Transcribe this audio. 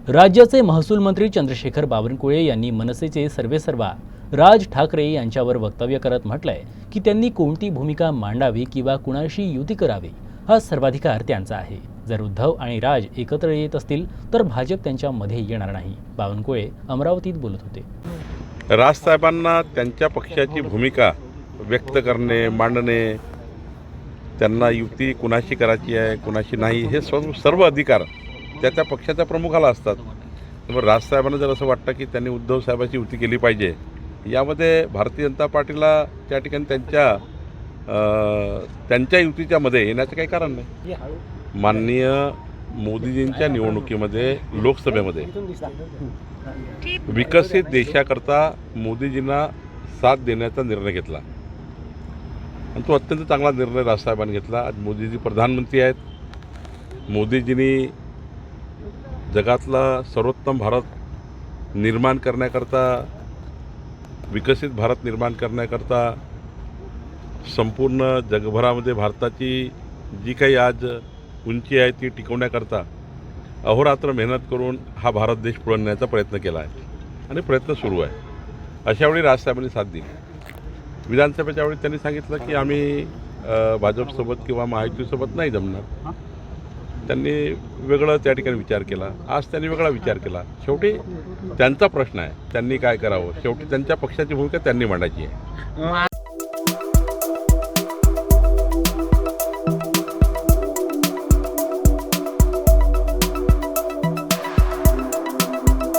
राज्याचे महसूल मंत्री चंद्रशेखर बावनकुळे यांनी मनसेचे सर्वेसर्वा राज ठाकरे यांच्यावर वक्तव्य करत म्हटलंय की त्यांनी कोणती भूमिका मांडावी किंवा कुणाशी युती करावी हा सर्वाधिकार त्यांचा आहे। जर उद्धव आणि राज एकत्र येत असतील तर भाजप त्यांच्यामध्ये येणार नाही। बावनकुळे अमरावतीत बोलत होते। राजसाहेबांना त्यांच्या पक्षाची भूमिका व्यक्त करणे, मांडणे, त्यांना युती कुणाशी करायची आहे कुणाशी नाही हे सर्व अधिकार त्या पक्षाच्या प्रमुखाला असतात। त्यामुळे राजसाहेबांना जर असं वाटतं की त्यांनी उद्धव साहेबांची युती केली पाहिजे, यामध्ये भारतीय जनता पार्टीला त्या ठिकाणी त्यांच्या युतीच्या मध्ये येण्याचं काही कारण नाही। माननीय मोदीजींच्या निवडणुकीमध्ये लोकसभेमध्ये विकसित देशाकरता मोदीजींना साथ देण्याचा निर्णय घेतला आणि तो अत्यंत चांगला निर्णय राजसाहेबांनी घेतला। आज मोदीजी प्रधानमंत्री आहेत। मोदीजींनी जगातला सर्वोत्तम भारत निर्माण करण्याकरता, विकसित भारत निर्माण करण्याकरता संपूर्ण जगभरामध्ये भारताची जी काही आज उंची आहे ती टिकवण्याकरता अहोरात्र मेहनत करून हा भारत देश पुढे नेण्याचा प्रयत्न केला आहे आणि प्रयत्न सुरू आहे। अशावेळी राजसाहेबांनी साथ दिली। विधानसभेच्या वेळी त्यांनी सांगितलं की आम्ही भाजपसोबत किंवा महायुतीसोबत नाही जमणार। त्यांनी वेगळं त्या ठिकाणी विचार केला, आज त्यांनी वेगळा विचार केला। शेवटी त्यांचा प्रश्न आहे, त्यांनी काय करावं, शेवटी त्यांच्या पक्षाची भूमिका त्यांनी मांडायची आहे।